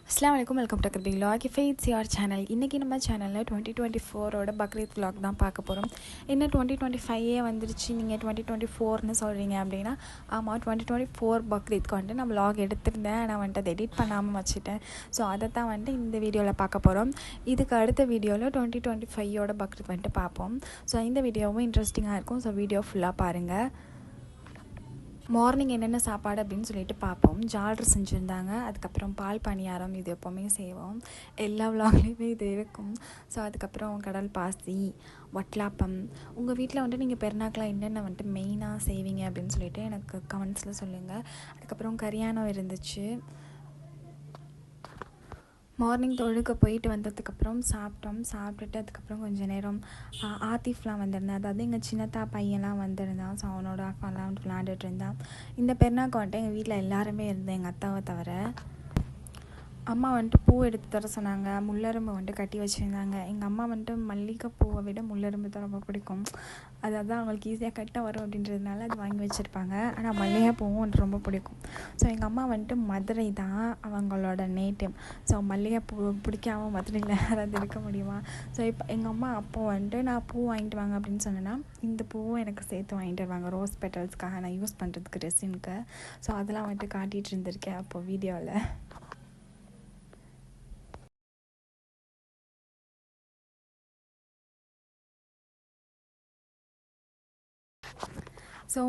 Assalamualaikum, welcome to Akrabi Vlogify. It's your channel. இன்னைக்கு நம்ம சேனலில் 2024 பக்ரீத் vlog தான் பார்க்க போகிறோம். என்ன 2025 வந்துருச்சு, நீங்கள் 2024ன்னு சொல்கிறீங்க அப்படின்னா, ஆமாம் 2024 பக்ரீத்க்கு வந்துட்டு நான் vlog எடுத்திருந்தேன். நான் வந்துட்டு அதை எடிட் பண்ணாமல் வச்சுட்டேன். ஸோ அதை தான் வந்துட்டு இந்த வீடியோவில் பார்க்க போகிறோம். இதுக்கு அடுத்த வீடியோவில் 2025 பக்ரீத் வந்துட்டு பார்ப்போம். ஸோ இந்த வீடியோவும் இன்ட்ரெஸ்டிங்காக இருக்கும். ஸோ வீடியோ ஃபுல்லாக பாருங்கள். மார்னிங் என்னென்ன சாப்பாடு அப்படின்னு சொல்லிட்டு பார்ப்போம். ஜால்ட்ரு செஞ்சுருந்தாங்க, அதுக்கப்புறம் பால் பணியாரம், இது எப்போவுமே செய்வோம், எல்லா விலாக்லேயுமே இது இருக்கும். ஸோ அதுக்கப்புறம் கடல் பாசி, வட்லாப்பம். உங்கள் வீட்டில் வந்துட்டு நீங்கள் பெருநாக்கெலாம் என்னென்ன வந்துட்டு மெயினாக செய்வீங்க அப்படின்னு சொல்லிட்டு எனக்கு கமெண்ட்ஸில் சொல்லுங்கள். அதுக்கப்புறம் கரியானம் இருந்துச்சு. மார்னிங் தொழுக போயிட்டு வந்ததுக்கப்புறம் சாப்பிட்டுட்டு அதுக்கப்புறம் கொஞ்சம் நேரம் ஆத்திஃப்லாம் வந்திருந்தேன். அதாவது எங்கள் சின்னத்தா பையன்லாம் வந்திருந்தான். ஸோ அவனோட அக்காலாம் வந்துட்டு விளையாண்டுட்டு இருந்தான். இந்த பெருநாக்கு வந்துட்டு எங்கள் வீட்டில் எல்லாருமே இருந்தேன், எங்கள் அத்தாவை தவிர. அம்மா வந்துட்டு பூ எடுத்து தர சொன்னாங்க. முள்ளரும்பு வந்துட்டு கட்டி வச்சுருந்தாங்க. எங்கள் அம்மா வந்துட்டு மல்லிகைப்பூவை விட முள்ளரும்பு தான் ரொம்ப பிடிக்கும். அதாவது அவங்களுக்கு ஈஸியாக கட்ட வரும் அப்படின்றதுனால அது வாங்கி வச்சுருப்பாங்க. ஆனால் மல்லிகைப்பூவும் வந்துட்டு ரொம்ப பிடிக்கும். ஸோ எங்கள் அம்மா வந்துட்டு மதுரை தான் அவங்களோட நேட்டிவ். ஸோ மல்லிகைப்பூ பிடிக்காமல் மதுரையில் யாராவது இருக்க முடியுமா? ஸோ இப்போ எங்கள் அம்மா அப்போ வந்துட்டு நான் பூ வாங்கிட்டு வாங்க அப்படின்னு சொன்னேன்னா இந்த பூவும் எனக்கு சேர்த்து வாங்கிட்டு வருவாங்க, ரோஸ் பெட்டல்ஸ்க்காக நான் யூஸ் பண்ணுறதுக்கு ரெசினுக்கு. ஸோ அதெல்லாம் வந்துட்டு காட்டிகிட்டு இருந்திருக்கேன் அப்போது வீடியோவில். ஸோ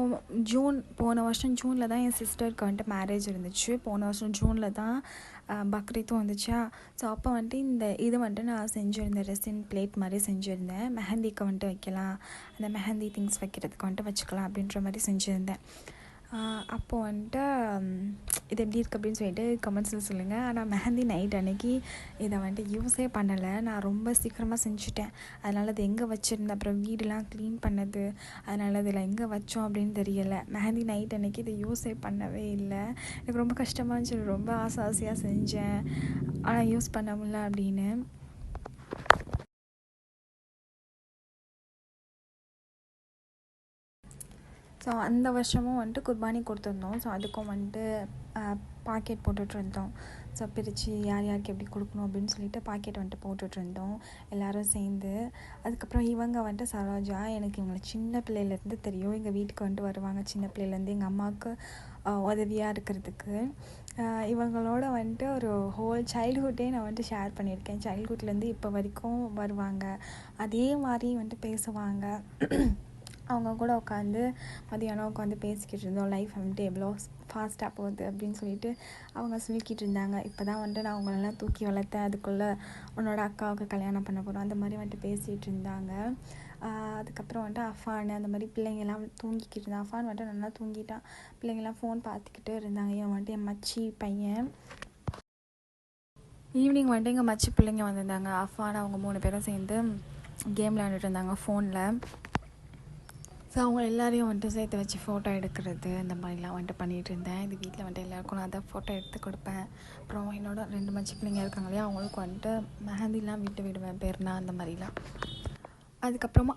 போன வருஷம் ஜூனில் தான் என் சிஸ்டருக்கு வந்துட்டு மேரேஜ் இருந்துச்சு. போன வருஷம் ஜூனில் தான் பக்ரீத்தும் வந்துச்சா. ஸோ அப்போ வந்துட்டு இது வந்துட்டு நான் செஞ்சுருந்தேன், ரெசின் பிளேட் மாதிரி செஞ்சுருந்தேன். மெஹந்திக்கு வந்துட்டு வைக்கலாம், அந்த மெஹந்தி திங்ஸ் வைக்கிறதுக்கு வந்துட்டு வச்சுக்கலாம் அப்படின்ற மாதிரி செஞ்சுருந்தேன். அப்போது வந்துட்டு இது எப்படி இருக்குது அப்படின்னு சொல்லிட்டு கமெண்ட்ஸில் சொல்லுங்கள். ஆனால் மெஹந்தி நைட் அன்றைக்கி இதை வந்துட்டு யூஸே பண்ணலை. நான் ரொம்ப சீக்கிரமாக செஞ்சுட்டேன். அதனால் அது எங்கே வச்சுருந்தேன், அப்புறம் வீடெலாம் க்ளீன் பண்ணது, அதனால் அதில் எங்கே வச்சோம் அப்படின்னு தெரியலை. மெஹந்தி நைட் அன்றைக்கி இதை யூஸே பண்ணவே இல்லை. எனக்கு ரொம்ப கஷ்டமாக இருந்துச்சு. ரொம்ப ஆசையாக செஞ்சேன், ஆனால் யூஸ் பண்ண முடியல அப்படின்னு. ஸோ அந்த வருஷமும் வந்துட்டு குர்பானி கொடுத்துருந்தோம். ஸோ அதுக்கும் வந்துட்டு பாக்கெட் போட்டுட்ருந்தோம். ஸோ பிரித்து யார் யாருக்கு எப்படி கொடுக்கணும் அப்படின்னு சொல்லிட்டு பாக்கெட் வந்துட்டு போட்டுட்ருந்தோம் எல்லோரும் சேர்ந்து. அதுக்கப்புறம் இவங்க வந்துட்டு சரோஜா, எனக்கு இவங்களை சின்ன பிள்ளையிலேருந்து தெரியும். எங்கள் வீட்டுக்கு வந்துட்டு வருவாங்க சின்ன பிள்ளையிலேருந்து எங்கள் அம்மாவுக்கு உதவியாக இருக்கிறதுக்கு. இவங்களோட வந்துட்டு ஒரு ஹோல் சைல்ட்ஹுட்டே நான் வந்துட்டு ஷேர் பண்ணியிருக்கேன். சைல்ட்ஹுட்லேருந்து இப்போ வரைக்கும் வருவாங்க, அதே மாதிரி வந்துட்டு பேசுவாங்க. அவங்க கூட உட்காந்து மதியானம் உட்காந்து பேசிக்கிட்டு இருந்தோம். லைஃப் வந்துட்டு எவ்வளோ ஃபாஸ்ட்டாக போகுது அப்படின்னு சொல்லிட்டு அவங்க சொல்லிக்கிட்டு இருந்தாங்க. இப்போ தான் வந்துட்டு நான் அவங்களெல்லாம் தூக்கி வளர்த்தேன், அதுக்குள்ளே உன்னோட அக்காவுக்கு கல்யாணம் பண்ண போகிறோம், அந்த மாதிரி வந்துட்டு பேசிகிட்டு இருந்தாங்க. அதுக்கப்புறம் வந்துட்டு அஃபான் அந்த மாதிரி பிள்ளைங்கள்லாம் தூங்கிக்கிட்டு இருந்தான். அஃபான் வந்துட்டு நல்லா தூங்கிட்டான். பிள்ளைங்கள்லாம் ஃபோன் பார்த்துக்கிட்டு இருந்தாங்க. இவன் வந்துட்டு என் மச்சி பையன். ஈவினிங் வந்துட்டு எங்கள் மச்சி பிள்ளைங்க வந்திருந்தாங்க. அஃபான் அவங்க 3 பேரும் சேர்ந்து கேம் விளையாண்டுட்டு இருந்தாங்க ஃபோனில். ஸோ அவங்க எல்லாரையும் வந்துட்டு சேர்த்து வச்சு ஃபோட்டோ எடுக்கிறது இந்த மாதிரிலாம் வந்துட்டு பண்ணிகிட்டு இருந்தேன். இது வீட்டில் வந்துட்டு எல்லாேருக்கும் நான் அதை ஃபோட்டோ எடுத்து கொடுப்பேன். அப்புறம் என்னோட 2 மச்சி பிள்ளைங்க இருக்காங்க இல்லையா, அவங்களுக்கு வந்துட்டு மெஹந்திலாம் விடுவேன் பெருனா அந்த மாதிரிலாம். அதுக்கப்புறமா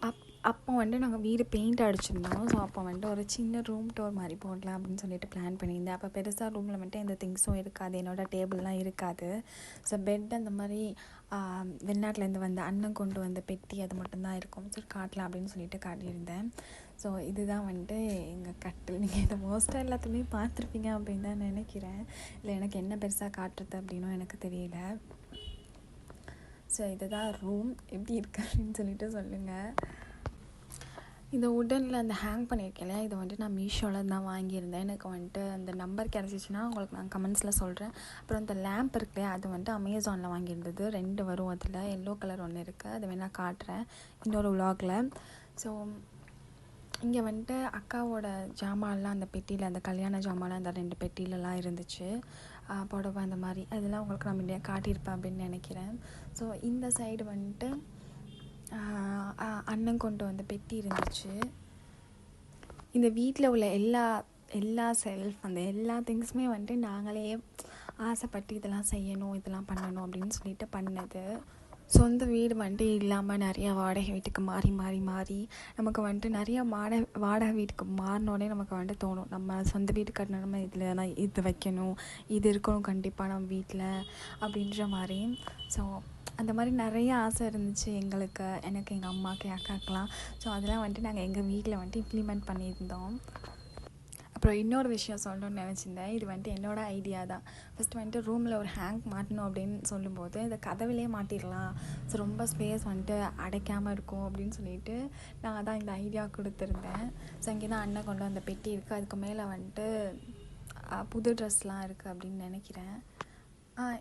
அப்போ வந்துட்டு நாங்கள் வீடு பெயிண்ட் அடிச்சிருந்தோம். ஸோ அப்போ வந்துட்டு ஒரு சின்ன ரூம் டோர் மாதிரி போடலாம் அப்படின்னு சொல்லிட்டு பிளான் பண்ணியிருந்தேன். அப்போ பெருசாக ரூமில் வந்துட்டு எந்த திங்ஸும் இருக்காது, என்னோடய டேபிள்லாம் இருக்காது. ஸோ பெட் அந்த மாதிரி வெளிநாட்டிலேருந்து வந்த அண்ணன் கொண்டு வந்த பெட்டி அது மட்டும்தான் இருக்கும். சரி காட்டலாம் அப்படின்னு சொல்லிட்டு காட்டியிருந்தேன். ஸோ இதுதான் வந்துட்டு எங்கள் கட்டில். நீங்கள் இதை மோஸ்ட்டாக எல்லாத்துலேயுமே பார்த்துருப்பீங்க அப்படின்னு தான் நினைக்கிறேன். இல்லை எனக்கு என்ன பெருசாக காட்டுறது அப்படின்னும் எனக்கு தெரியல. ஸோ இதுதான் ரூம், எப்படி இருக்குது அப்படின்னு சொல்லிட்டு சொல்லுங்கள். இந்த உடனில் அந்த ஹேங் பண்ணியிருக்கேன் இல்லையா, இதை வந்துட்டு நான் மீஷோவில் தான் வாங்கியிருந்தேன். எனக்கு வந்துட்டு அந்த நம்பர் கிடச்சிச்சின்னா உங்களுக்கு நான் கமெண்ட்ஸில் சொல்கிறேன். அப்புறம் இந்த லேம்ப் இருக்கு இல்லையா, அது வந்துட்டு அமேசானில் வாங்கியிருந்தது. 2 வரும், அதில் எல்லோ கலர் ஒன்று இருக்குது, அதை வேணால் காட்டுறேன் இன்னொரு விலாகில். ஸோ இங்கே வந்துட்டு அக்காவோட ஜாமான்லாம் அந்த பெட்டியில், அந்த கல்யாண ஜாமான்லாம் அந்த 2 பெட்டியிலலாம் இருந்துச்சு. புடவை அந்த மாதிரி அதெல்லாம் உங்களுக்கு நான் முன்னாடியே காட்டியிருப்பேன் அப்படின்னு நினைக்கிறேன். ஸோ இந்த சைடு வந்துட்டு அண்ணன் கொண்டு வந்த பெட்டி இருந்துச்சு. இந்த வீட்டில் உள்ள எல்லா செல்ஃப் அந்த எல்லா திங்ஸுமே வந்துட்டு நாங்களே ஆசைப்பட்டு இதெல்லாம் செய்யணும், இதெல்லாம் பண்ணணும் அப்படின்னு சொல்லிட்டு பண்ணது. சொந்த வீடு வந்துட்டு இல்லாமல் நிறையா வாடகை வீட்டுக்கு மாறி மாறி மாறி நமக்கு வந்துட்டு நிறையா வாடகை வீட்டுக்கு மாறினோடனே நமக்கு வந்துட்டு தோணும், நம்ம சொந்த வீடு கட்டணும், நம்ம இதில் நான் இது வைக்கணும், இது இருக்கணும் கண்டிப்பாக நம்ம வீட்டில் அப்படின்ற மாதிரி. ஸோ அந்த மாதிரி நிறைய ஆசை இருந்துச்சு எங்களுக்கு, எனக்கு, எங்கள் அம்மாவுக்கு, என் அக்காக்கெலாம். ஸோ அதெல்லாம் வந்துட்டு நாங்கள் எங்கள் வீட்டில் வந்துட்டு இம்ப்ளிமெண்ட் பண்ணியிருந்தோம். அப்புறம் இன்னொரு விஷயம் சொல்லணும்னு நினச்சிருந்தேன். இது வந்துட்டு என்னோடய ஐடியா தான். ஃபஸ்ட்டு வந்துட்டு ரூமில் ஒரு ஹேங்க் மாட்டணும் அப்படின்னு சொல்லும்போது இந்த கதவிலே மாட்டிடலாம், ஸோ ரொம்ப ஸ்பேஸ் வந்துட்டு அடைக்காமல் இருக்கும் அப்படின்னு சொல்லிட்டு நான் தான் இந்த ஐடியா கொடுத்துருந்தேன். ஸோ இங்கே தான் அண்ணன் கொண்டு வந்த பெட்டி இருக்குது, அதுக்கு மேலே வந்துட்டு புது ட்ரெஸ்லாம் இருக்குது அப்படின்னு நினைக்கிறேன்.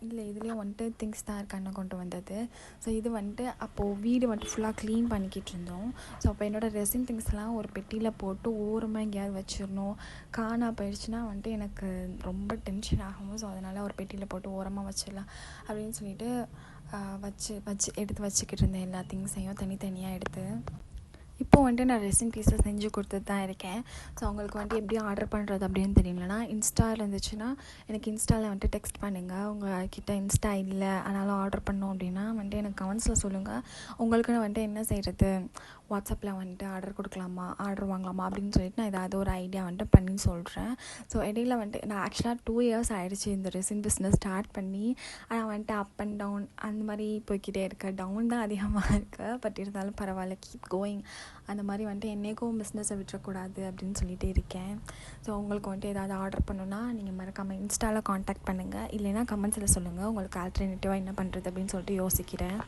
இல்லை, இதுலேயும் வந்துட்டு திங்ஸ் தான் இருக்கு அண்ணன் கொண்டு வந்தது. ஸோ இது வந்துட்டு அப்போது வீடு வந்துட்டு ஃபுல்லாக க்ளீன் பண்ணிக்கிட்டு இருந்தோம். ஸோ அப்போ என்னோடய ரெசின் திங்ஸ்லாம் ஒரு பெட்டியில் போட்டு ஓரமாக எங்கேயாவது வச்சிடணும். காணா போயிடுச்சுன்னா வந்துட்டு எனக்கு ரொம்ப டென்ஷன் ஆகும். ஸோ அதனால் ஒரு பெட்டியில் போட்டு ஓரமாக வச்சிடலாம் அப்படின்னு சொல்லிட்டு எடுத்து வச்சுக்கிட்டு இருந்தேன். எல்லா திங்ஸையும் தனித்தனியாக எடுத்து. இப்போது வந்துட்டு நான் ரெசின் பீஸை செஞ்சு கொடுத்துட்டு தான் இருக்கேன். ஸோ அவங்களுக்கு வந்துட்டு எப்படி ஆர்டர் பண்ணுறது அப்படின்னு தெரியலனா இன்ஸ்டாவில் இருந்துச்சுன்னா எனக்கு இன்ஸ்டாவில் வந்துட்டு டெக்ஸ்ட் பண்ணுங்கள். உங்கள்கிட்ட இன்ஸ்டா இல்லை ஆனாலும் ஆர்டர் பண்ணோம் அப்படின்னா வந்துட்டு எனக்கு கமெண்ட்ஸில் சொல்லுங்கள். உங்களுக்குன்னு வந்துட்டு என்ன செய்கிறது, வாட்ஸ்அப்பில் வந்துட்டு ஆர்டர் கொடுக்கலாமா, ஆர்டர் வாங்கலாமா அப்படின்னு சொல்லிட்டு நான் ஏதாவது ஒரு ஐடியா வந்துட்டு பண்ணி சொல்கிறேன். ஸோ இடையில வந்துட்டு நான் ஆக்சுவலாக 2 இயர்ஸ் ஆகிடுச்சு இந்த ரெசின் பிஸ்னஸ் ஸ்டார்ட் பண்ணி. ஆனால் வந்துட்டு அப் அண்ட் டவுன் அந்த மாதிரி போய்கிட்டே இருக்குது. டவுன் தான் அதிகமாக இருக்குது, பட் இருந்தாலும் பரவாயில்ல, கீப் கோயிங். அந்த மாதிரி வந்துட்டு என்றைக்கும் பிஸ்னஸை விட்டுறக்கூடாது அப்படின்னு சொல்லிட்டு இருக்கேன். ஸோ உங்களுக்கு வந்துட்டு ஏதாவது ஆர்டர் பண்ணணுன்னா நீங்கள் மறக்காமல் இன்ஸ்டாவில் காண்டாக்ட் பண்ணுங்கள், இல்லைனா கமெண்ட்ஸில் சொல்லுங்கள் உங்களுக்கு ஆல்டர்னேட்டிவாக என்ன பண்ணுறது அப்படின்னு சொல்லிட்டு யோசிக்கிறேன்.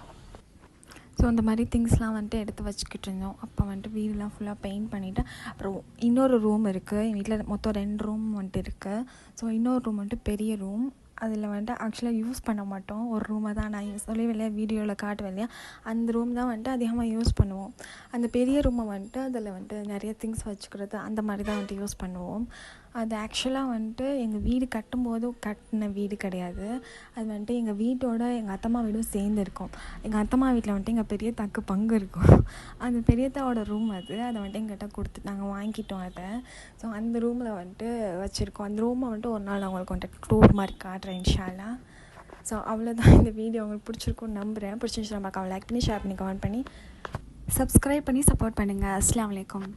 ஸோ அந்த மாதிரி திங்ஸ்லாம் வந்துட்டு எடுத்து வச்சுக்கிட்டு இருந்தோம். அப்போ வந்துட்டு வீடெலாம் ஃபுல்லாக பெயிண்ட் பண்ணிவிட்டு அப்புறம் இன்னொரு ரூம் இருக்குது எங்கள் வீட்டில், மொத்தம் 2 ரூம் வந்துட்டு இருக்குது. ஸோ இன்னொரு ரூம் வந்துட்டு பெரிய ரூம், அதில் வந்துட்டு ஆக்சுவலாக யூஸ் பண்ண மாட்டோம். ஒரு ரூமை தான் நான் சொல்லவே இல்லையா, வீடியோவில் காட்டுவேன் இல்லையா, அந்த ரூம் தான் வந்துட்டு அதிகமாக யூஸ் பண்ணுவோம். அந்த பெரிய ரூமை வந்துட்டு அதில் வந்துட்டு நிறைய திங்ஸ் வச்சுக்கிறது அந்த மாதிரி தான் வந்துட்டு யூஸ் பண்ணுவோம். அது ஆக்சுவலாக வந்துட்டு எங்கள் வீடு கட்டும்போது கட்டின வீடு கிடையாது. அது வந்துட்டு எங்கள் வீட்டோட எங்கள் அத்தம்மா வீடும் சேர்ந்து இருக்கும். எங்கள் அத்தம்மா வீட்டில் வந்துட்டு எங்கள் பெரியத்தாக்கு பங்கு இருக்கும். அந்த பெரியத்தாவோட ரூம் அது, அதை வந்துட்டு எங்கிட்ட கொடுத்து நாங்கள் வாங்கிட்டோம் அதை. ஸோ அந்த ரூமில் வந்துட்டு வச்சுருக்கோம். அந்த ரூமை வந்துட்டு ஒரு நாள் நான் உங்களுக்கு வந்துட்டு டூர் மாதிரி காட்டுறேன் இன்ஷா அல்லாஹ். ஸோ அவ்வளோதான், இந்த வீடியோ உங்களுக்கு பிடிச்சிருக்குன்னு நம்புகிறேன். பிடிச்சிருந்துச்சுன்னா லைக் பண்ணி ஷேர் பண்ணி கமெண்ட் பண்ணி சப்ஸ்கிரைப் பண்ணி சப்போர்ட் பண்ணுங்கள். அஸ்ஸலாமு அலைக்கும்.